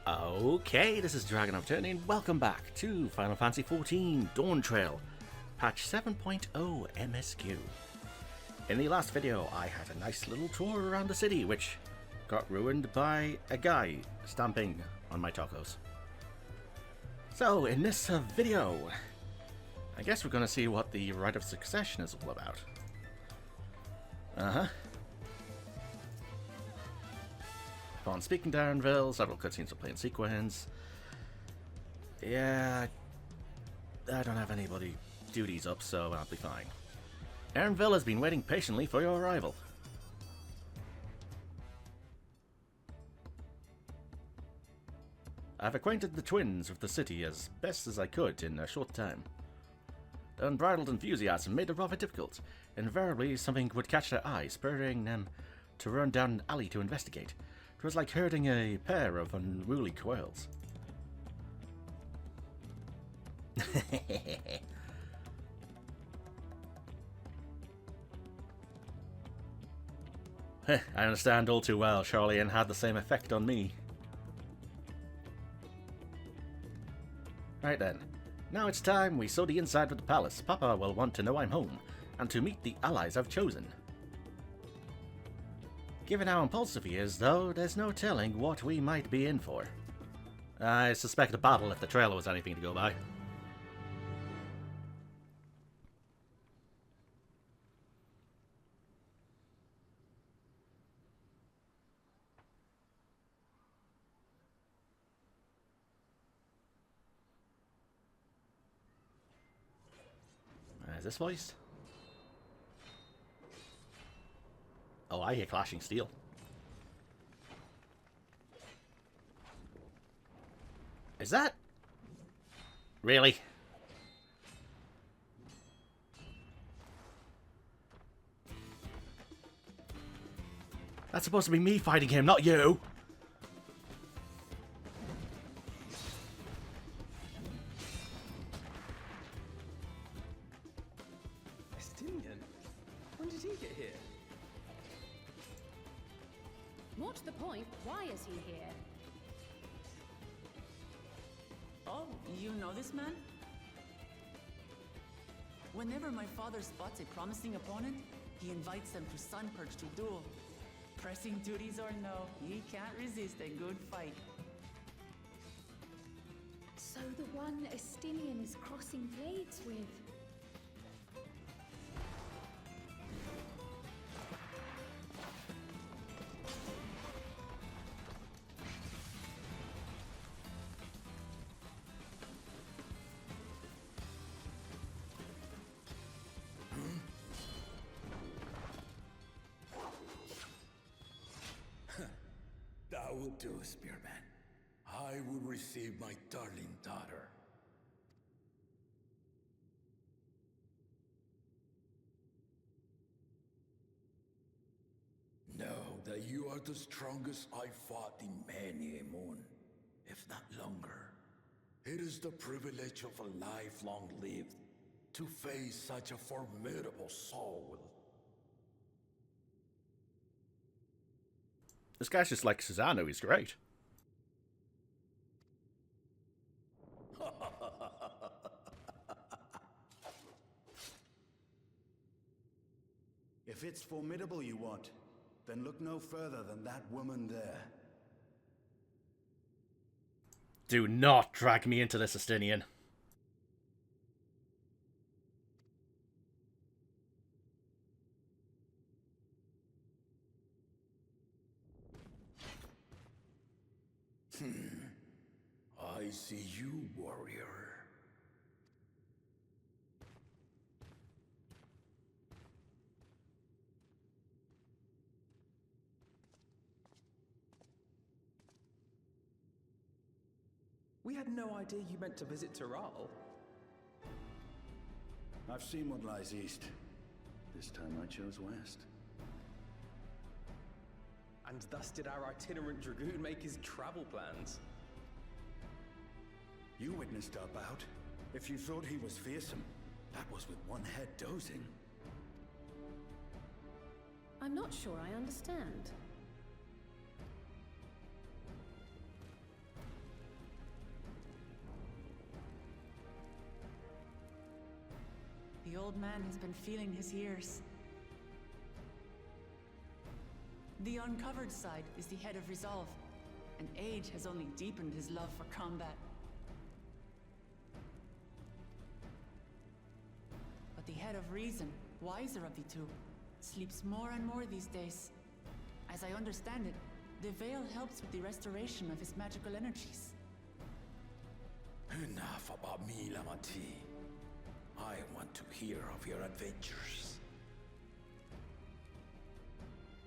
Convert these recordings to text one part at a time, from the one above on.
Okay, this is DragonofEternity and welcome back to Final Fantasy XIV Dawntrail, patch 7.0 MSQ. In the last video, I had a nice little tour around the city, which got ruined by a guy stamping on my tacos. So, in this video, I guess we're going to see what the Rite of Succession is all about. Upon speaking Dawntrail, several cutscenes will play in sequence. Yeah, I don't have anybody duties up, so I'll be fine. Dawntrail has been waiting patiently for your arrival. I've acquainted the twins with the city as best as I could in a short time. The unbridled enthusiasm made the rather difficult. Invariably, something would catch their eye, spurring them to run down an alley to investigate. It was like herding a pair of unruly quails. I understand all too well. Charlian had the same effect on me. Right then. Now it's time we saw the inside of the palace. Papa will want to know I'm home, and to meet the allies I've chosen. Given how impulsive he is, though, there's no telling what we might be in for. I suspect a battle if the trailer was anything to go by. Is this voiced? Oh, I hear clashing steel. Is that? Really? That's supposed to be me fighting him, not you! When did he get here? What's the point? Why is he here? Oh, you know this man? Whenever my father spots a promising opponent, he invites them to Sunperch to duel. Pressing duties or no, he can't resist a good fight. So the one Estinian is crossing blades with. That will do, Spearman. I will receive my darling daughter. Know that you are the strongest I fought in many a moon, if not longer. It is the privilege of a life long lived to face such a formidable soul. This guy's just like Susano, he's great. If it's formidable you want, then look no further than that woman there. Do not drag me into this, Estinian. I see you, warrior. We had no idea you meant to visit Tural. I've seen what lies east. This time I chose west. And thus did our itinerant dragoon make his travel plans. You witnessed our bout. If you thought he was fearsome, that was with one head dozing. I'm not sure I understand. The old man has been feeling his years. The uncovered side is the head of resolve, and age has only deepened his love for combat. But the head of reason, wiser of the two, sleeps more and more these days. As I understand it, the veil helps with the restoration of his magical energies. Enough about me, Lamati. I want to hear of your adventures.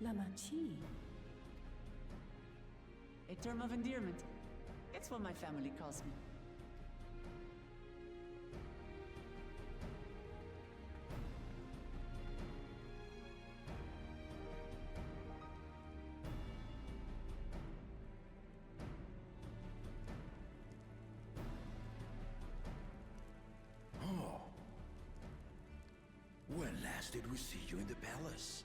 Lamachi. A term of endearment. It's what my family calls me. When last did we see you in the palace?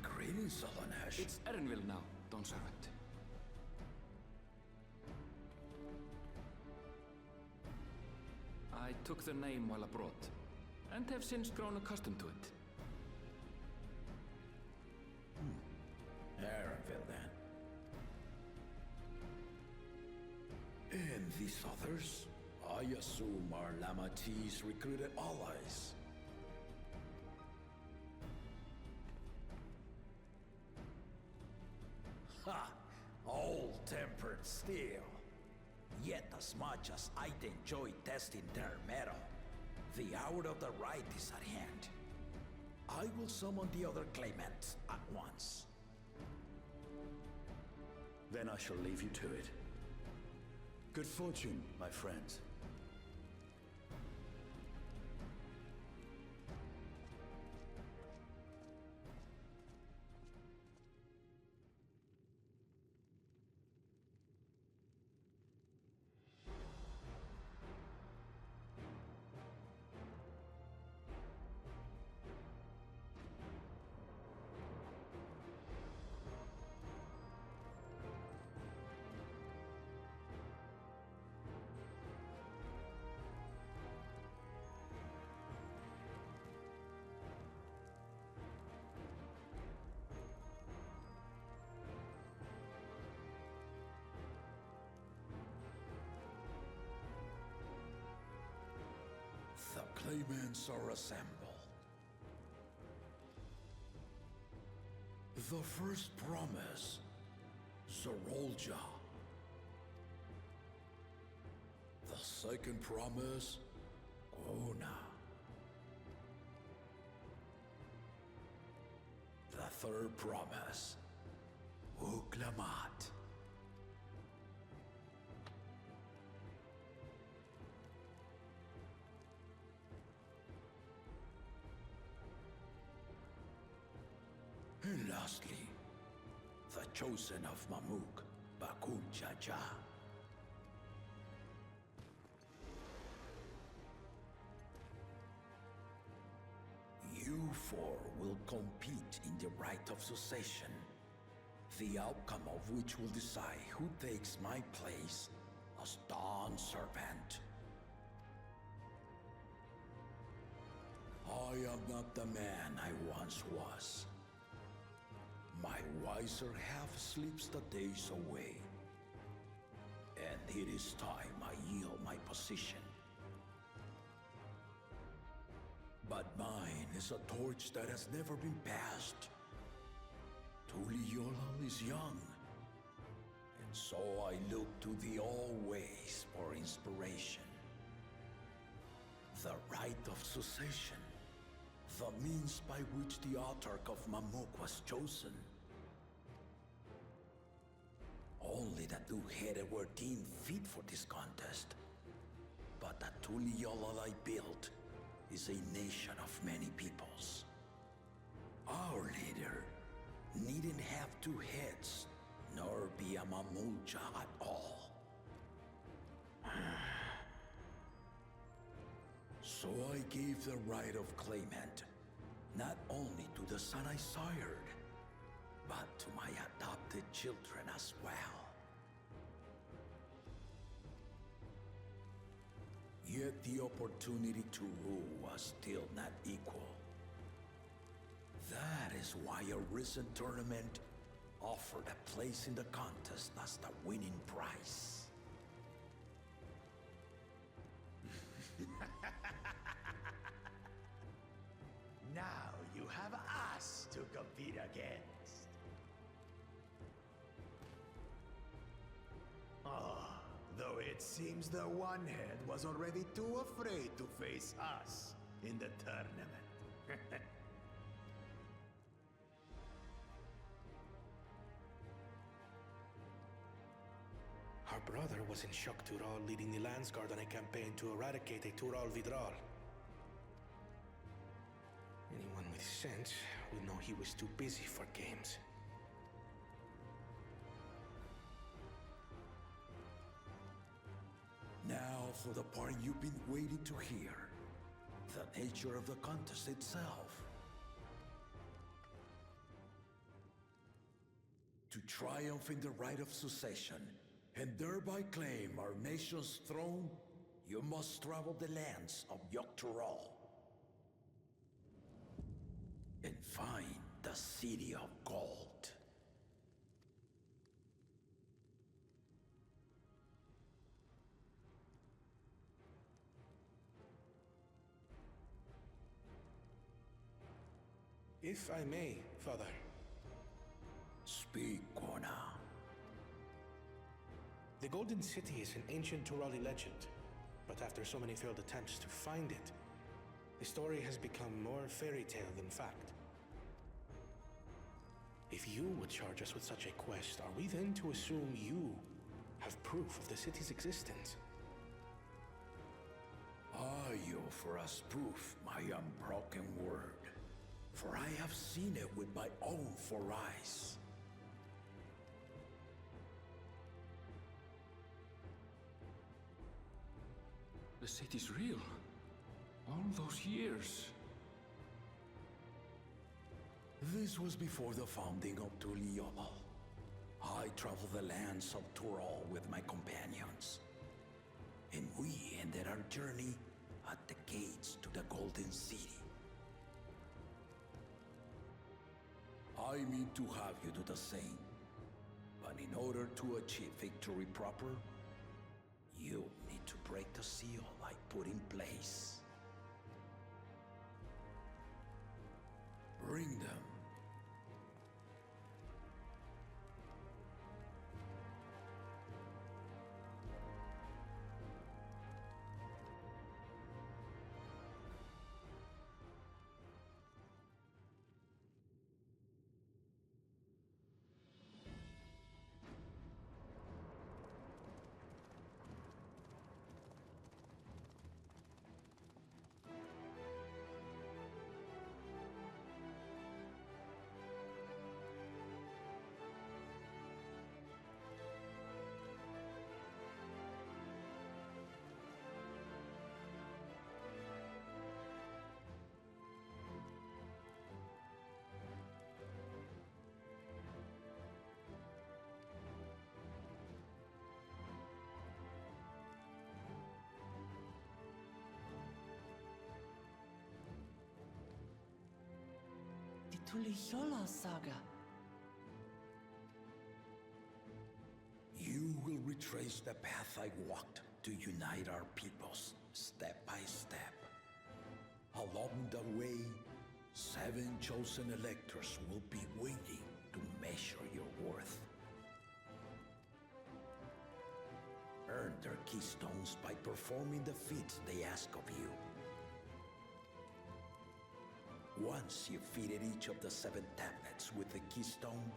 Greetings, Solonesh. It's Erenville now, dawnservant. I took the name while abroad, and have since grown accustomed to it. Erenville, then. And these others? I assume are Lamati's recruited allies. Ha! Old-tempered still. Yet as much as I'd enjoy testing their metal, the hour of the Rite is at hand. I will summon the other claimants at once. Then I shall leave you to it. Good fortune, my friends. The claimants are assembled. The first promise, Zorolja. The second promise, Ona. The third promise, Uklamat. And lastly, the chosen of Mamuk, Bakun Jaja. You four will compete in the rite of succession, the outcome of which will decide who takes my place as dawnservant. I am not the man I once was. My wiser half sleeps the days away, and it is time I yield my position. But mine is a torch that has never been passed. Tuliyola is young, and so I look to the always for inspiration. The rite of succession, the means by which the autarch of Mamuk was chosen. Only the two-headed were deemed fit for this contest. But the Tuliyola I built is a nation of many peoples. Our leader needn't have two heads, nor be a Mamulja at all. So I gave the right of claimant, not only to the son I sired, but to my adopted children as well. Yet the opportunity to rule was still not equal. That is why a recent tournament offered a place in the contest as the winning prize. Now you have us to compete against. Ah, though it seems the One-Head was already too afraid to face us in the tournament. Our brother was in shock Tural, leading the Landsguard on a campaign to eradicate a Tural Vidral. Anyone with sense would know he was too busy for games. Now for the part you've been waiting to hear. The nature of the contest itself. To triumph in the right of succession, and thereby claim our nation's throne, you must travel the lands of yak'tel and find the City of Gold. If I may, Father. Speak, Kona. The Golden City is an ancient Turali legend, but after so many failed attempts to find it, the story has become more fairy tale than fact. If you would charge us with such a quest, are we then to assume you have proof of the city's existence? Are you for us proof, my unbroken word? For I have seen it with my own 4 eyes. The city's real. All those years. This was before the founding of Tural. I traveled the lands of Tural with my companions. And we ended our journey at the gates to the Golden City. I mean to have you do the same. But in order to achieve victory proper, you need to break the seal I put in place. Bring them. The Tuliyola saga. You will retrace the path I walked to unite our peoples, step by step. Along the way, 7 chosen electors will be waiting to measure your worth. Earn their keystones by performing the feats they ask of you. Once you've fitted each of the 7 tablets with the keystone,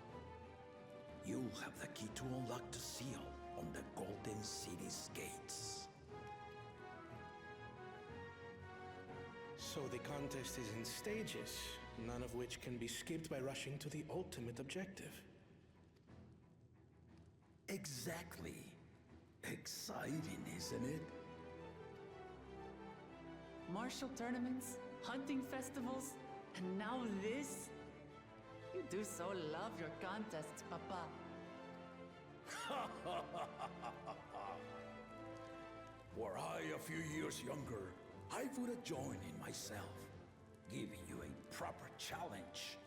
you'll have the key to unlock the seal on the Golden City's gates. So the contest is in stages, none of which can be skipped by rushing to the ultimate objective. Exactly. Exciting, isn't it? Martial tournaments, hunting festivals, and now this? You do so love your contests, Papa. Were I a few years younger, I would have joined in myself, giving you a proper challenge.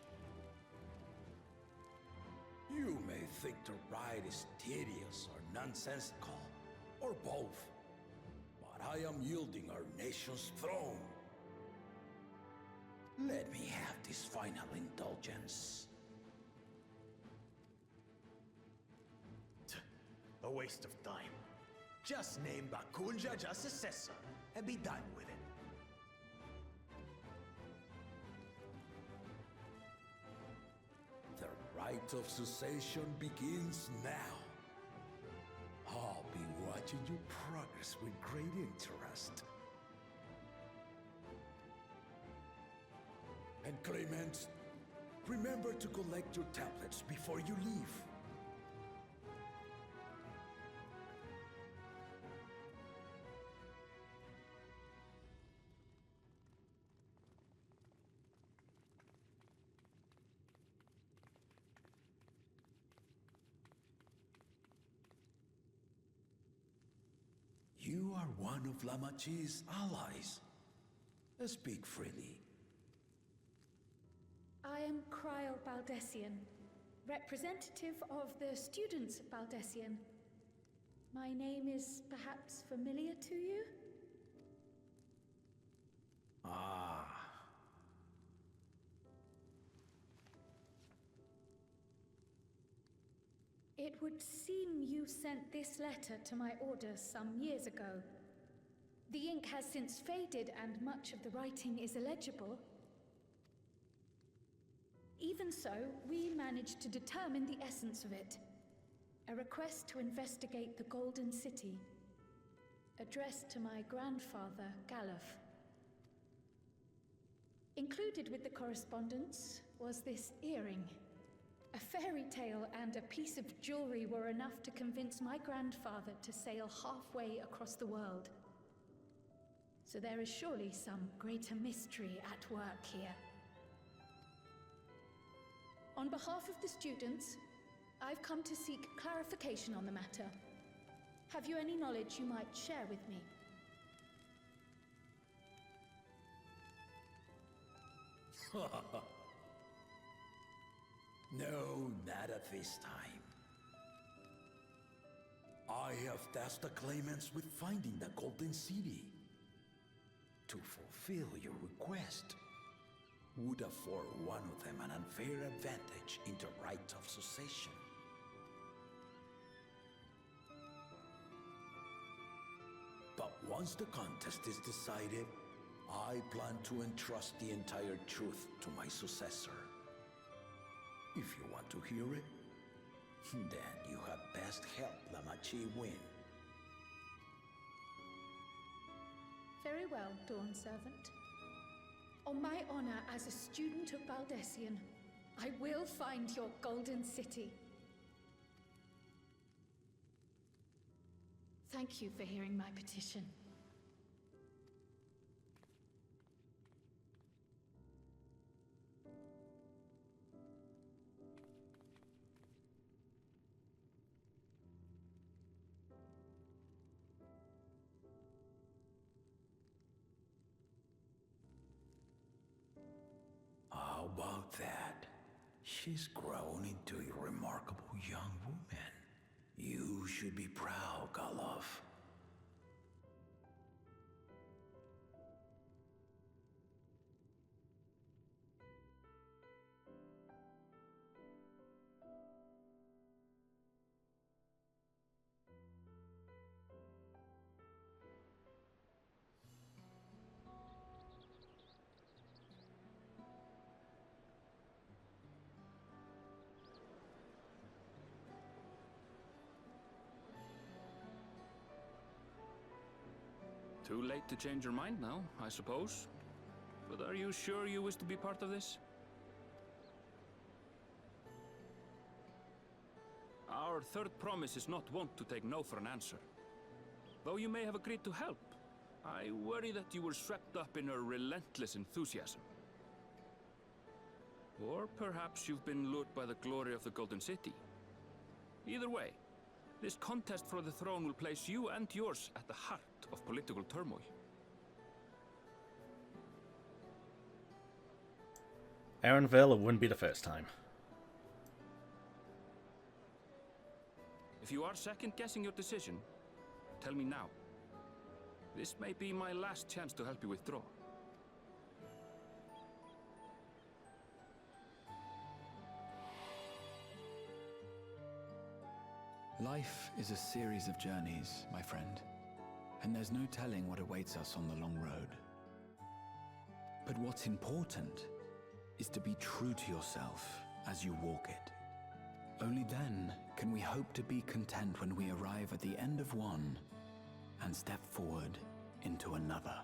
You may think the ride is tedious or nonsensical, or both, but I am yielding our nation's throne. Let me have this final indulgence. A waste of time. Just name Bakunja as successor and be done with it. The rite of succession begins now. I'll be watching your progress with great interest. And Clemens, remember to collect your tablets before you leave. You are one of Lamachi's allies. Speak freely. I am Cryle Baldessian, representative of the students Baldessian. My name is perhaps familiar to you? Ah. It would seem you sent this letter to my orders some years ago. The ink has since faded and much of the writing is illegible. Even so, we managed to determine the essence of it. A request to investigate the Golden City, addressed to my grandfather, Galuf. Included with the correspondence was this earring. A fairy tale and a piece of jewelry were enough to convince my grandfather to sail halfway across the world. So there is surely some greater mystery at work here. On behalf of the students, I've come to seek clarification on the matter. Have you any knowledge you might share with me? No, not at this time. I have tasked the claimants with finding the Golden City. To fulfill your request would afford one of them an unfair advantage in the rite of succession. But once the contest is decided, I plan to entrust the entire truth to my successor. If you want to hear it, then you had best help Lamachi win. Very well, Dawnservant. On my honor as a student of Baldessian, I will find your Golden City. Thank you for hearing my petition. How about that? She's grown into a remarkable young woman. You should be proud, Galuf. Too late to change your mind now, I suppose. But are you sure you wish to be part of this? Our third promise is not wont to take no for an answer. Though you may have agreed to help, I worry that you were swept up in her relentless enthusiasm. Or perhaps you've been lured by the glory of the Golden City. Either way, This contest for the throne will place you and yours at the heart of political turmoil. Aaronville, it wouldn't be the first time. If you are second-guessing your decision, tell me now. This may be my last chance to help you withdraw. Life is a series of journeys, my friend, and there's no telling what awaits us on the long road. But what's important is to be true to yourself as you walk it. Only then can we hope to be content when we arrive at the end of one and step forward into another.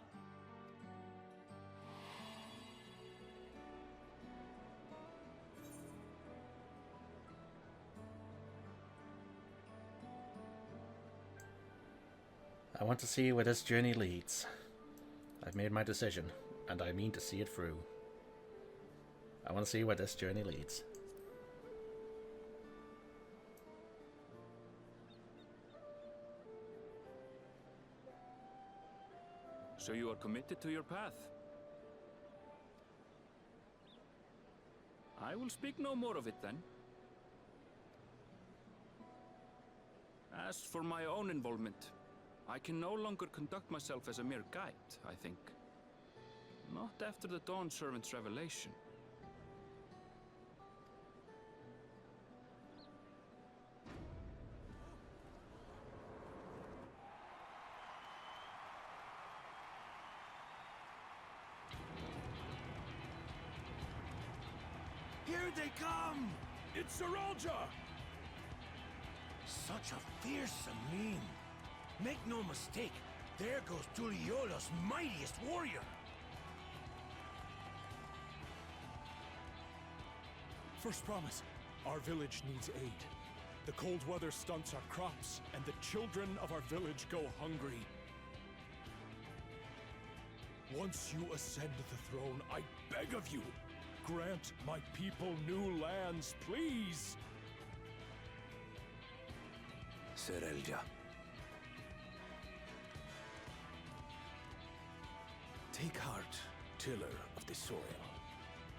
I want to see where this journey leads. I've made my decision, and I mean to see it through. I want to see where this journey leads. So you are committed to your path? I will speak no more of it then. As for my own involvement, I can no longer conduct myself as a mere guide, I think. Not after the Dawnservant's revelation. Here they come! It's Saralja! Such a fearsome mien. Make no mistake, there goes Tuliola's mightiest warrior! First promise, our village needs aid. The cold weather stunts our crops, and the children of our village go hungry. Once you ascend the throne, I beg of you, grant my people new lands, please! Saralja. Take heart, tiller of the soil.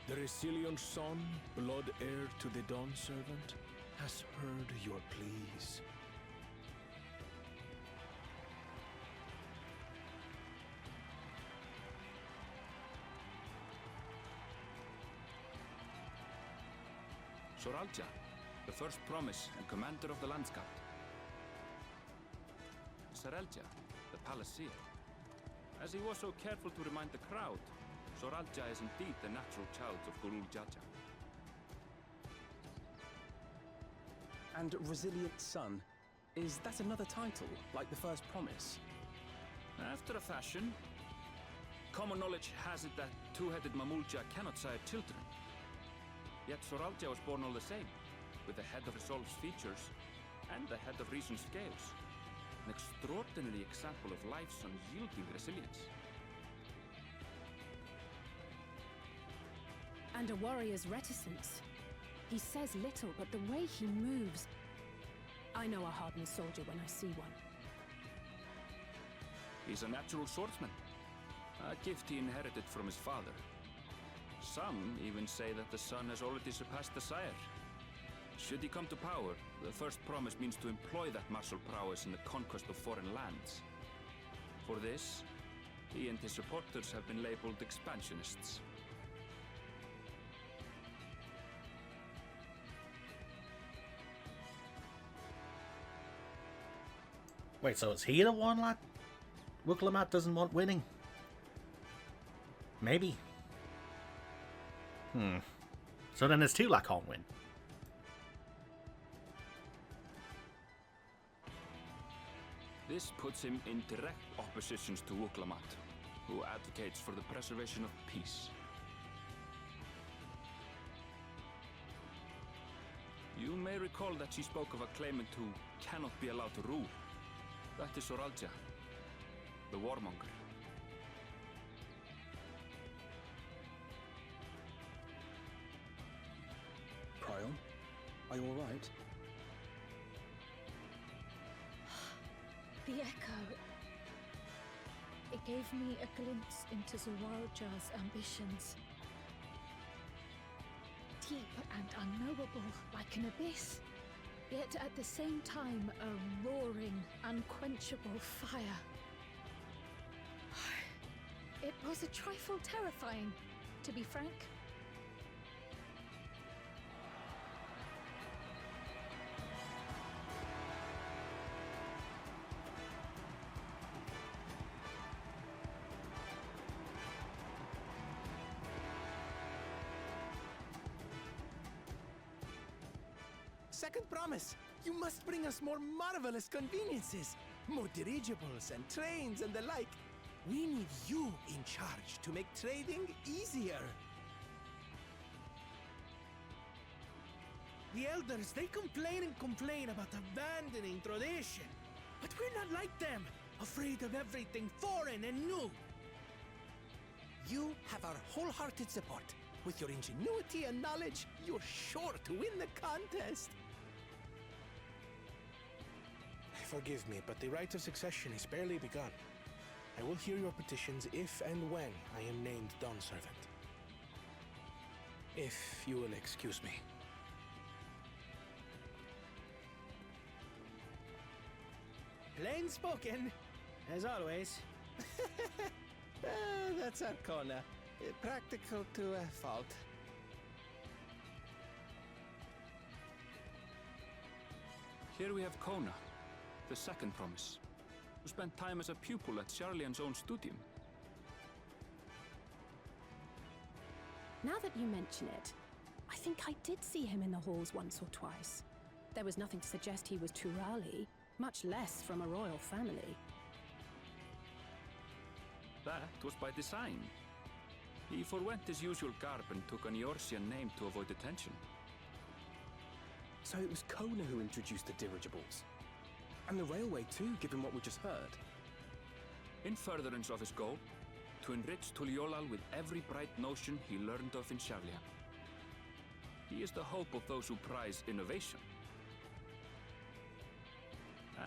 The resilient son, blood heir to the Dawnservant, has heard your pleas. Soralja, the first promise and commander of the Landscape. Saralja, the palaceer. As he was so careful to remind the crowd, Soralja is indeed the natural child of Gurul Jaja. And Resilient Son, is that another title, like the first promise? After a fashion. Common knowledge has it that two-headed Mamulja cannot sire children. Yet Soralja was born all the same, with the head of Resolve's features and the head of Reason's scales. An extraordinary example of life's unyielding resilience. And a warrior's reticence. He says little, but the way he moves... I know a hardened soldier when I see one. He's a natural swordsman, a gift he inherited from his father. Some even say that the son has already surpassed the sire. Should he come to power, the first promise means to employ that martial prowess in the conquest of foreign lands. For this, he and his supporters have been labeled expansionists. Wait, so is he the one that Wuklamat doesn't want winning? Maybe. So then there's two that can't win. This puts him in direct opposition to Wuklamat, who advocates for the preservation of peace. You may recall that she spoke of a claimant who cannot be allowed to rule. That is Soralja, the warmonger. Prion, are you all right? The echo. It gave me a glimpse into Zawaljar's ambitions. Deep and unknowable, like an abyss. Yet at the same time, a roaring, unquenchable fire. It was a trifle terrifying, to be frank. Second promise, you must bring us more marvelous conveniences. More dirigibles and trains and the like. We need you in charge to make trading easier. The elders, they complain and complain about abandoning tradition. But we're not like them, afraid of everything foreign and new. You have our wholehearted support. With your ingenuity and knowledge, you're sure to win the contest. Forgive me, but the rite of succession is barely begun. I will hear your petitions if and when I am named Dawnservant. If you will excuse me. Plain spoken, as always. That's Arcona. Practical to a fault. Here we have Kona, the second promise, who spent time as a pupil at Sharlian's own studium. Now that you mention it, I think I did see him in the halls once or twice. There was nothing to suggest he was Turali, much less from a royal family. That was by design. He forwent his usual garb and took an Eorzean name to avoid attention. So it was Kona who introduced the dirigibles. And the railway too, given what we just heard. In furtherance of his goal, to enrich Tuliolal with every bright notion he learned of in Sharlian. He is the hope of those who prize innovation.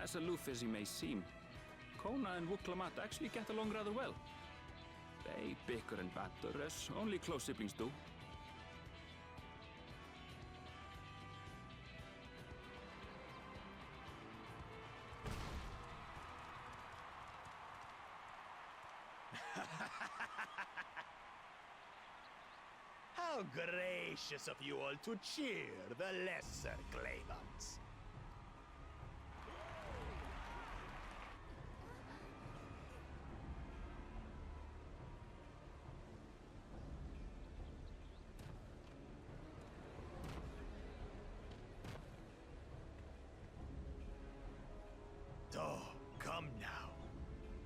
As aloof as he may seem, Kona and Wuklamat actually get along rather well. They bicker and batter as only close siblings do. How gracious of you all to cheer the lesser claimants. Oh, come now.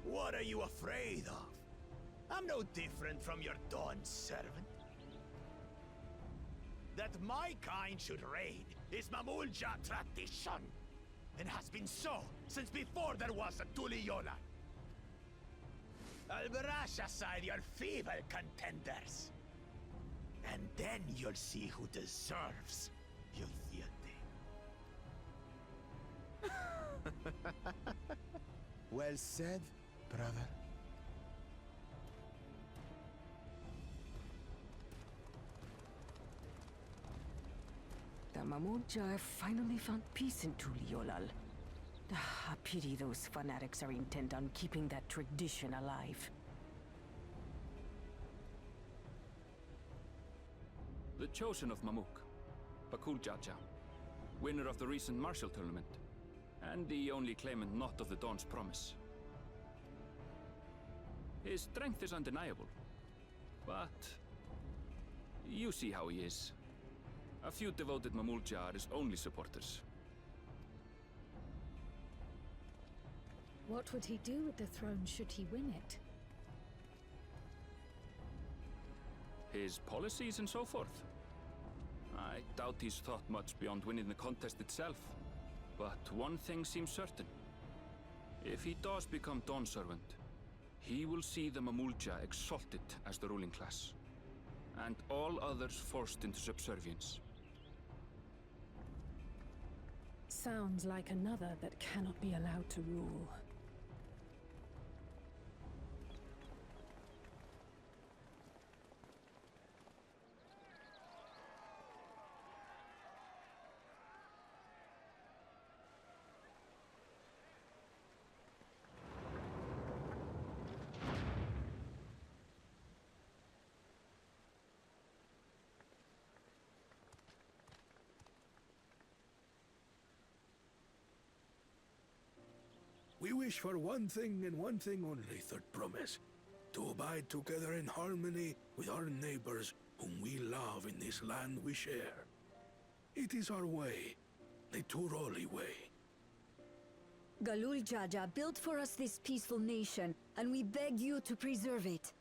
What are you afraid of? I'm no different from your Dawn servant. That my kind should reign is Mamulja tradition, and has been so since before there was a Tuliolal. I'll brush aside your feeble contenders, and then you'll see who deserves your deity. Well said, brother. The Mamulja have finally found peace in Tuliolal. A pity those fanatics are intent on keeping that tradition alive. The chosen of Mamuk, Bakul Jaja, winner of the recent martial tournament, and the only claimant not of the Dawn's promise. His strength is undeniable, but you see how he is. A few devoted Mamulja are his only supporters. What would he do with the throne should he win it? His policies and so forth. I doubt he's thought much beyond winning the contest itself. But one thing seems certain. If he does become Dawnservant, he will see the Mamulja exalted as the ruling class, and all others forced into subservience. Sounds like another that cannot be allowed to rule. wish for one thing and one thing only, third promise. To abide together in harmony with our neighbors whom we love in this land we share. It is our way, the Turali way. Galul Jaja built for us this peaceful nation, and we beg you to preserve it.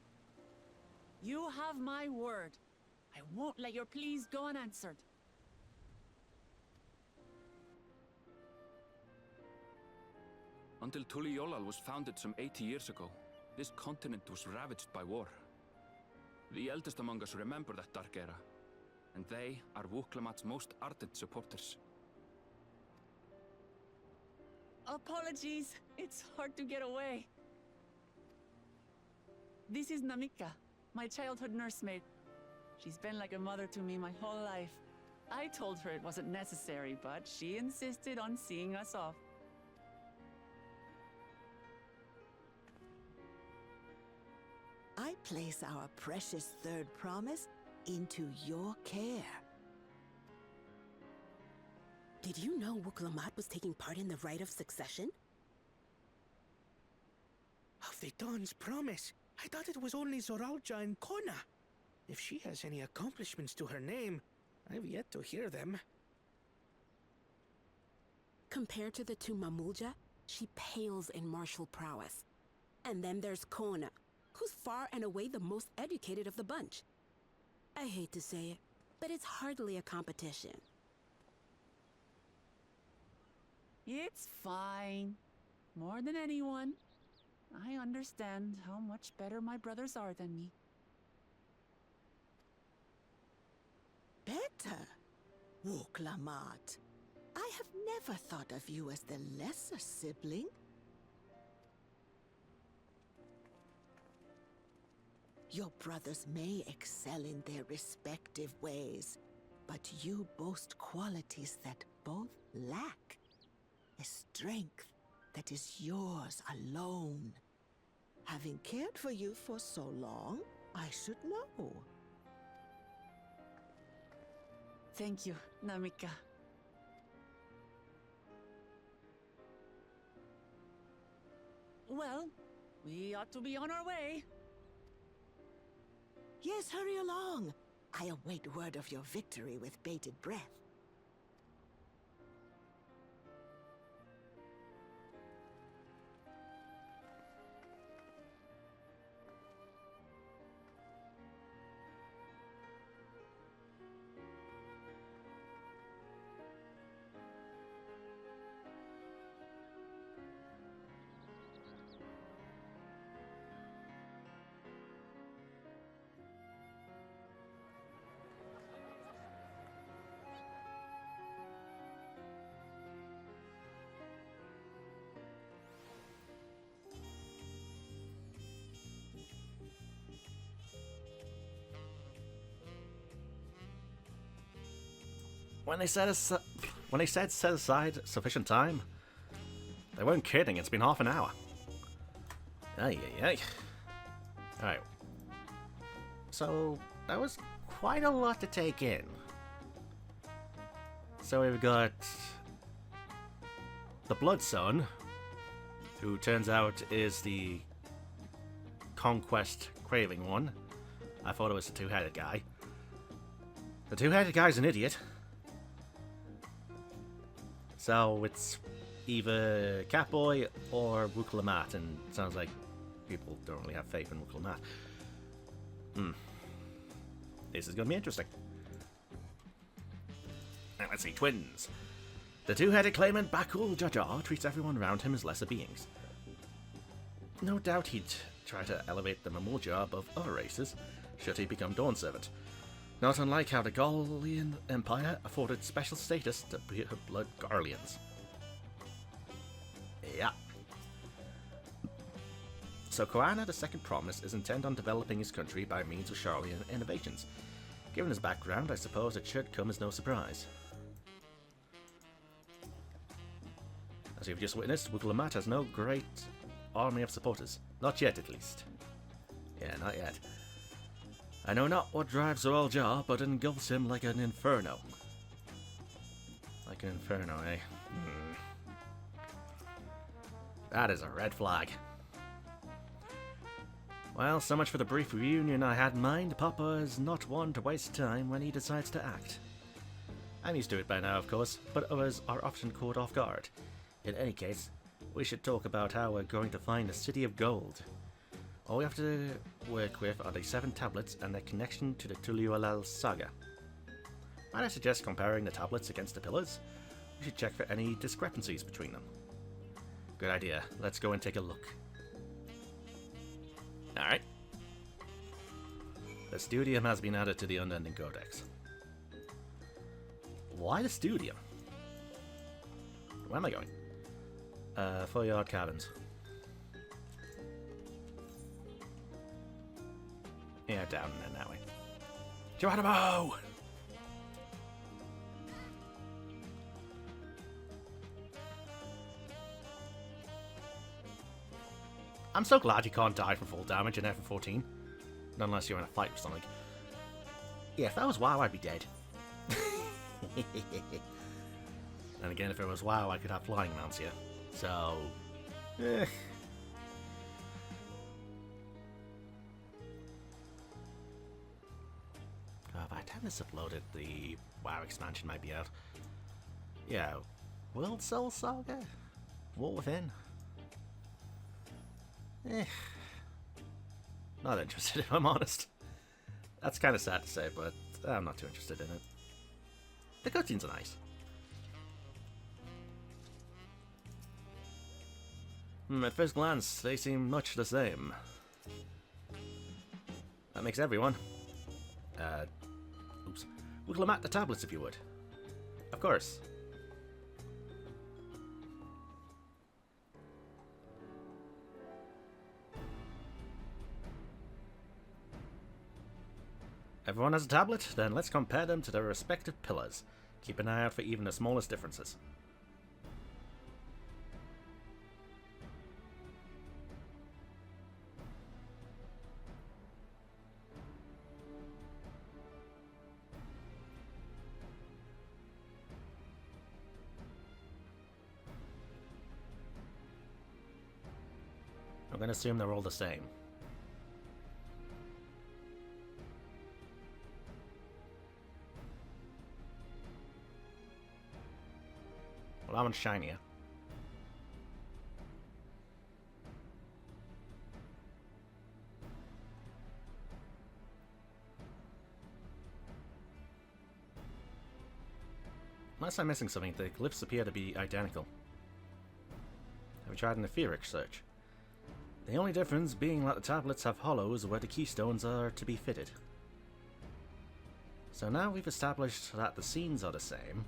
You have my word. I won't let your pleas go unanswered. Until Tuliolal was founded some 80 years ago, this continent was ravaged by war. The eldest among us remember that dark era, and they are Wuklamat's most ardent supporters. Apologies, it's hard to get away. This is Namika, my childhood nursemaid. She's been like a mother to me my whole life. I told her it wasn't necessary, but she insisted on seeing us off. I place our precious third promise into your care. Did you know Wuklamat was taking part in the rite of succession? Of the Dawn's promise? I thought it was only Zoralja and Kona. If she has any accomplishments to her name, I've yet to hear them. Compared to the two Mamulja, she pales in martial prowess. And then there's Kona, who's far and away the most educated of the bunch. I hate to say it, but it's hardly a competition. It's fine. More than anyone, I understand how much better my brothers are than me. Better? Wuklamat. I have never thought of you as the lesser sibling. Your brothers may excel in their respective ways, but you boast qualities that both lack. A strength that is yours alone. Having cared for you for so long, I should know. Thank you, Namika. Well, we ought to be on our way. Yes, hurry along. I await word of your victory with bated breath. When they said set aside sufficient time, they weren't kidding. It's been half an hour. Ay, ay, ay. Alright. So, that was quite a lot to take in. So we've got the Blood Son, who turns out is the conquest craving one. I thought it was the two-headed guy. The two-headed guy's an idiot. So it's either Catboy or Wuklamat, and it sounds like people don't really have faith in Wuklamat. This is going to be interesting. And let's see, twins. The two-headed claimant Bakul Jajar treats everyone around him as lesser beings. No doubt he'd try to elevate the Mamulja above other races, should he become Dawnservant. Not unlike how the Gallian Empire afforded special status to blood Garleans. Yeah. So Koana, the second promise, is intent on developing his country by means of Charlian innovations. Given his background, I suppose it should come as no surprise. As you've just witnessed, Wuklamat has no great army of supporters. Not yet, at least. Yeah, not yet. I know not what drives Zoralja, but engulfs him like an inferno. Like an inferno, eh? That is a red flag. Well, so much for the brief reunion I had in mind. Papa is not one to waste time when he decides to act. I'm used to it by now, of course, but others are often caught off guard. In any case, we should talk about how we're going to find the City of Gold. All we have to work with are the 7 tablets and their connection to the Tural saga. Might I suggest comparing the tablets against the pillars? We should check for any discrepancies between them. Good idea. Let's go and take a look. Alright. The Studium has been added to the Unending Codex. Why the Studium? Where am I going? 4-yard cabins. Yeah, down and then that way. Geronimo! I'm so glad you can't die from full damage in FF14. Unless you're in a fight with something. Yeah, if that was WoW, I'd be dead. And again, if it was WoW, I could have flying mounts here. So... eh. By the time this uploaded, the WoW expansion might be out. Yeah, World Soul Saga? War Within? Not interested, if I'm honest. That's kind of sad to say, but I'm not too interested in it. The cutscenes are nice. At first glance, they seem much the same. That makes everyone. Oops. Wiggle the tablets if you would. Of course. Everyone has a tablet? Then let's compare them to their respective pillars. Keep an eye out for even the smallest differences. I'm going to assume they're all the same. Well, that one's shinier. Unless I'm missing something, the glyphs appear to be identical. Have we tried an etheric search? The only difference being that the tablets have hollows where the keystones are to be fitted. So now we've established that the scenes are the same,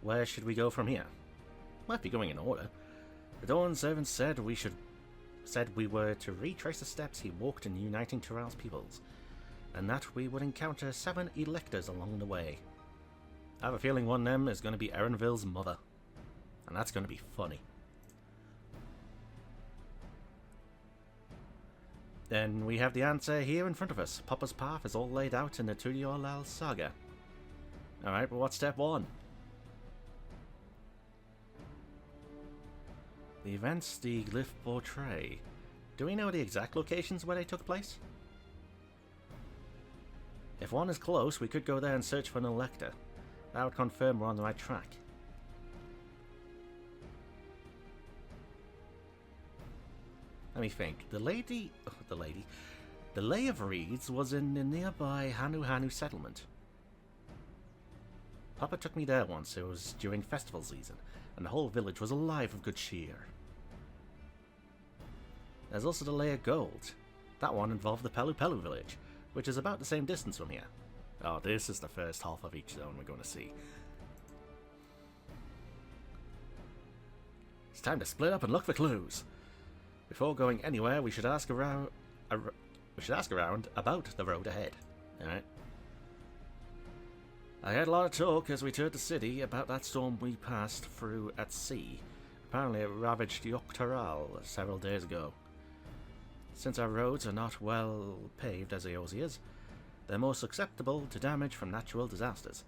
where should we go from here? Might be going in order. The Dawnservant said we were to retrace the steps he walked in uniting Tural's peoples, and that we would encounter 7 electors along the way. I have a feeling one of them is going to be Erenville's mother, and that's going to be funny. Then we have the answer here in front of us. Papa's path is all laid out in the Tural saga. Alright, but what's step 1? The events the glyph portray. Do we know the exact locations where they took place? If one is close, we could go there and search for an elector. That would confirm we're on the right track. Let me think. The Lay of Reeds was in the nearby Hanu settlement. Papa took me there once. It was during festival season, and the whole village was alive with good cheer. There's also the Lay of Gold. That one involved the Pelu Pelu village, which is about the same distance from here. Oh, this is the first half of each zone we're going to see. It's time to split up and look for clues. Before going anywhere, we should ask around about the road ahead. Alright. I heard a lot of talk as we toured the city about that storm we passed through at sea. Apparently it ravaged yak'tel several days ago. Since our roads are not well paved as Eosia's, they're more susceptible to damage from natural disasters.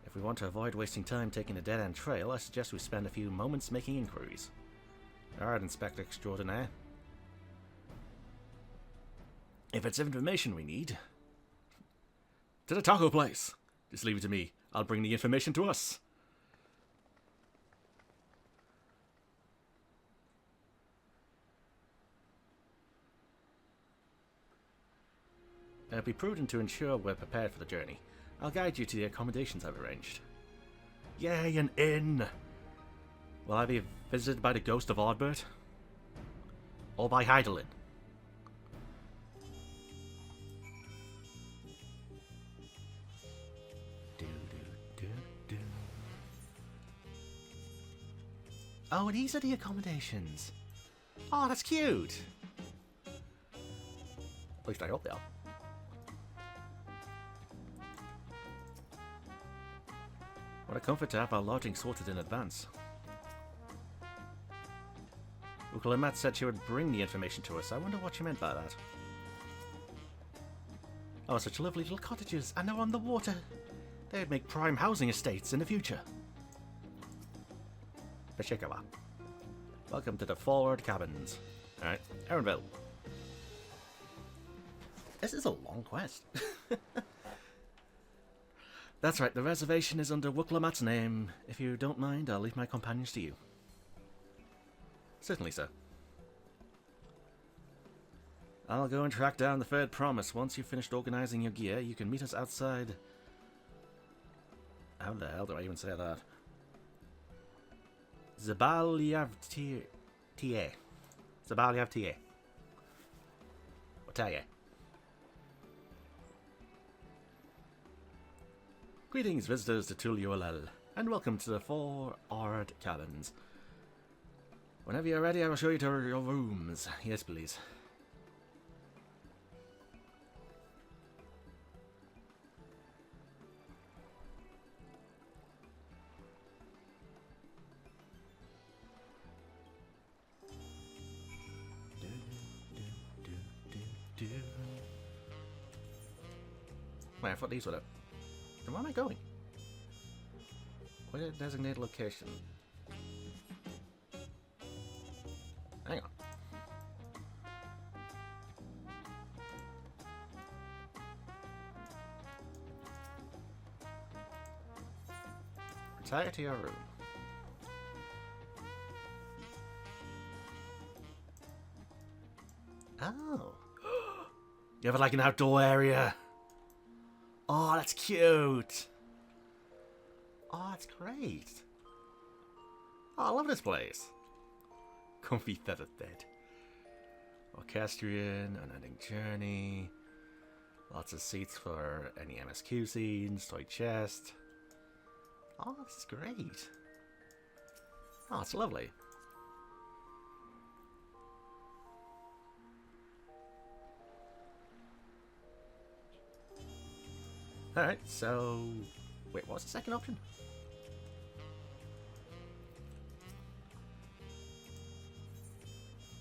If we want to avoid wasting time taking a dead-end trail, I suggest we spend a few moments making inquiries. Alright, Inspector Extraordinaire. If it's information we need... To the taco place! Just leave it to me. I'll bring the information to us. It'll be prudent to ensure we're prepared for the journey. I'll guide you to the accommodations I've arranged. Yay, an inn! Will I be visited by the ghost of Ardbert? Or by Heidelin? Oh, these are the accommodations. Oh, that's cute! At least I hope they are. What a comfort to have our lodging sorted in advance. Ukulamat said she would bring the information to us. I wonder what she meant by that. Oh, such lovely little cottages, and they're on the water. They would make prime housing estates in the future. Bashikawa. Welcome to the Forward Cabins. Alright, Erenville. This is a long quest. That's right, the reservation is under Wuklamat's name. If you don't mind, I'll leave my companions to you. Certainly, sir. I'll go and track down the third promise. Once you've finished organizing your gear, you can meet us outside... How the hell do I even say that? Zabalyavtie. Zabalyavtie. Otaye. Greetings, visitors to Tural, and welcome to the Forward Cabins. Whenever you're ready, I will show you to your rooms. Yes, please. Wait, I thought these were the... Then where am I going? Where's the designated location? Hang on. Retire to your room. Oh. You have like an outdoor area. Oh, that's cute. Oh, that's great. Oh, I love this place. Comfy feathered bed. Orchestrion, unending journey. Lots of seats for any MSQ scenes, toy chest. Oh, this is great. Oh, it's lovely. Alright, so... Wait, what was the second option?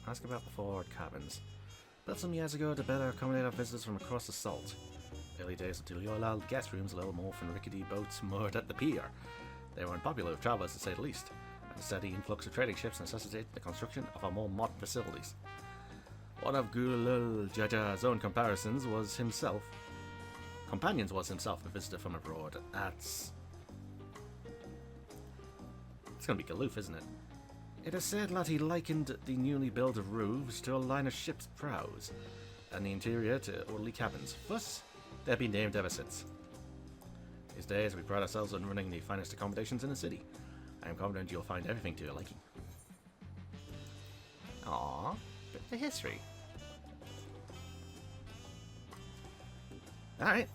Ask about the Forward Cabins. Built some years ago to better accommodate our visitors from across the Salt. Early days until you allowed guest rooms a little more from rickety boats moored at the pier. They were unpopular with travellers, to say the least, and the steady influx of trading ships necessitated the construction of our more modern facilities. One of Gulul Jaja's own companions was himself a visitor from abroad. It's gonna be Galoof, isn't it? It is said that he likened the newly built roofs to a line of ship's prows, and the interior to orderly cabins. Thus, they've been named ever since. These days, we pride ourselves on running the finest accommodations in the city. I am confident you'll find everything to your liking. Aww, bit of history. Alright.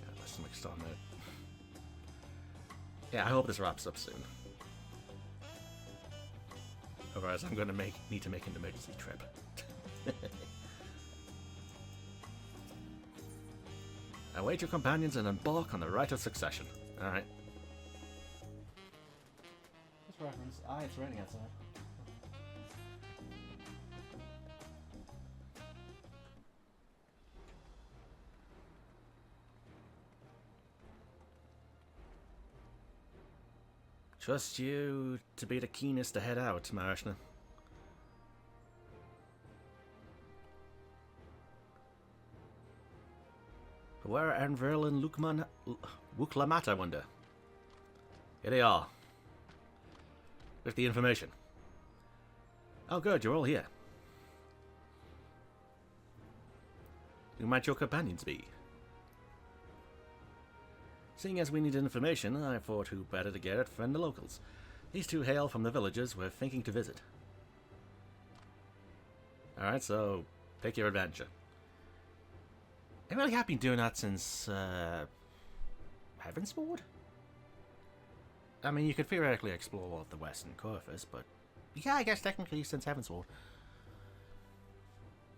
God, my stomach's starting out. Yeah, I hope this wraps up soon. Otherwise, I'm going to need to make an emergency trip. Await your companions and embark on the Rite of Succession. Alright. This reference. It's raining outside. Trust you to be the keenest to head out, Marashna. Where are Enverl and Wuklamat, I wonder? Here they are. With the information. Oh good, you're all here. Who might your companions be? Seeing as we need information, I thought who better to get it than the locals. These two hail from the villages we're thinking to visit. Alright, so pick your adventure. I really have been doing that since Heavensward? I mean, you could theoretically explore the western Corvus, but yeah, I guess technically since Heavensward.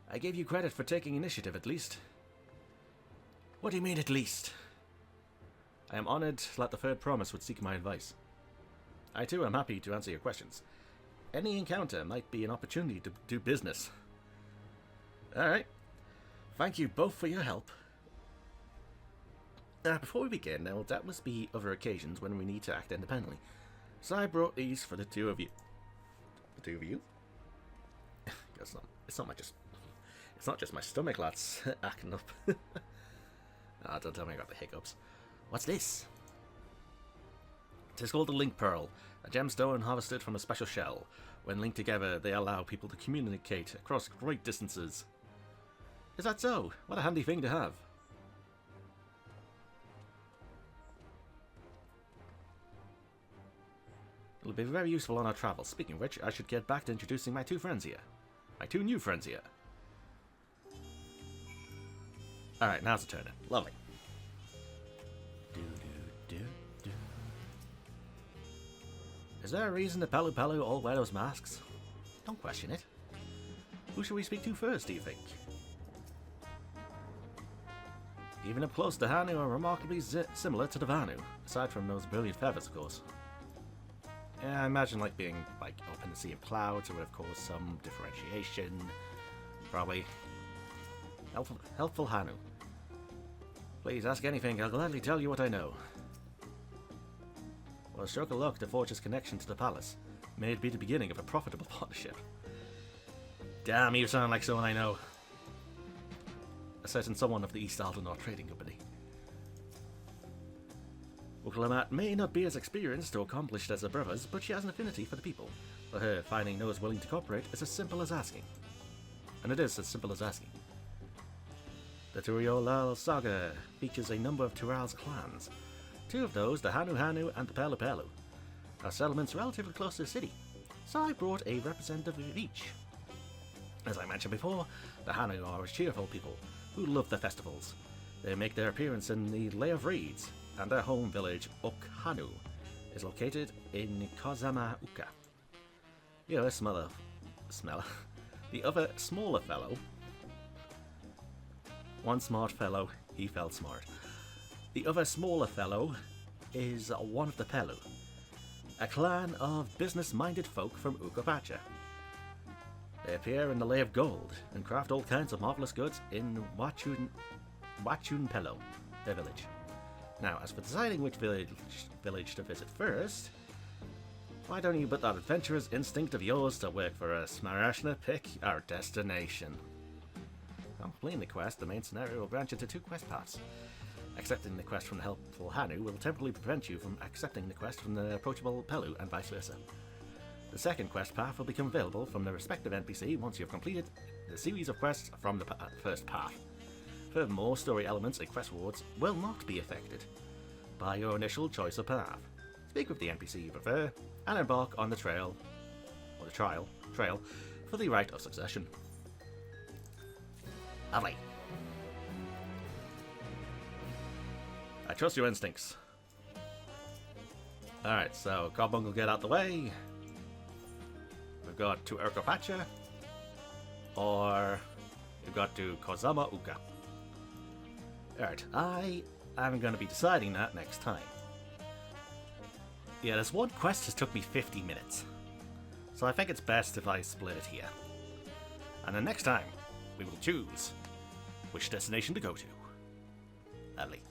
I gave you credit for taking initiative, at least. What do you mean, at least? I am honored that the third promise would seek my advice. I too am happy to answer your questions. Any encounter might be an opportunity to do business. Alright. Thank you both for your help. Before we begin, there will doubtless be other occasions when we need to act independently. So I brought these for the two of you. The two of you? It's not just my stomach that's acting up. Don't tell me about the hiccups. What's this? It is called the Link Pearl, a gemstone harvested from a special shell. When linked together, they allow people to communicate across great distances. Is that so? What a handy thing to have. It'll be very useful on our travels. Speaking of which, I should get back to introducing my two friends here. My two new friends here. Alright, now's the turn. Lovely. Is there a reason the Palu Palu all wear those masks? Don't question it. Who should we speak to first, do you think? Even up close, the Hanu are remarkably similar to the Vanu, aside from those brilliant feathers, of course. Yeah, I imagine like being like up in the sea of clouds, it would have caused some differentiation. Probably. Helpful Hanu. Please ask anything, I'll gladly tell you what I know. Well, stroke of luck to forge his connection to the palace. May it be the beginning of a profitable partnership. Damn, you sound like someone I know. A certain someone of the East Aldenor Trading Company. Wuklamat may not be as experienced or accomplished as her brothers, but she has an affinity for the people. For her, finding those willing to cooperate is as simple as asking. And it is as simple as asking. The Tural saga features a number of Tural's clans. Two of those, the Hanu Hanu and the Palu Palu, are settlements relatively close to the city, so I brought a representative of each. As I mentioned before, the Hanu are a cheerful people who love their festivals. They make their appearance in the Lay of Reeds, and their home village, Okhanu, is located in kozama'uka. The other smaller fellow. One smart fellow, he felt smart. The other smaller fellow is one of the Pelu, a clan of business-minded folk from Ukapacha. They appear in the Lay of Gold and craft all kinds of marvelous goods in Wachun Pelo, their village. Now, as for deciding which village to visit first, why don't you put that adventurous instinct of yours to work for us, Marashna? Pick our destination. On completing the quest, the main scenario will branch into two quest paths. Accepting the quest from the helpful Hanu will temporarily prevent you from accepting the quest from the approachable Pelu and vice versa. The second quest path will become available from the respective NPC once you have completed the series of quests from the first path. Furthermore, story elements and quest rewards will not be affected by your initial choice of path. Speak with the NPC you prefer, and embark on the trail for the Rite of Succession. Lovely. I trust your instincts. Alright, so Carbuncle get out the way. We've got to Urkopacha, or we've got to kozama'uka. Alright, I am going to be deciding that next time. Yeah, this one quest has took me 50 minutes. So I think it's best if I split it here. And then next time, we will choose which destination to go to. Lovely.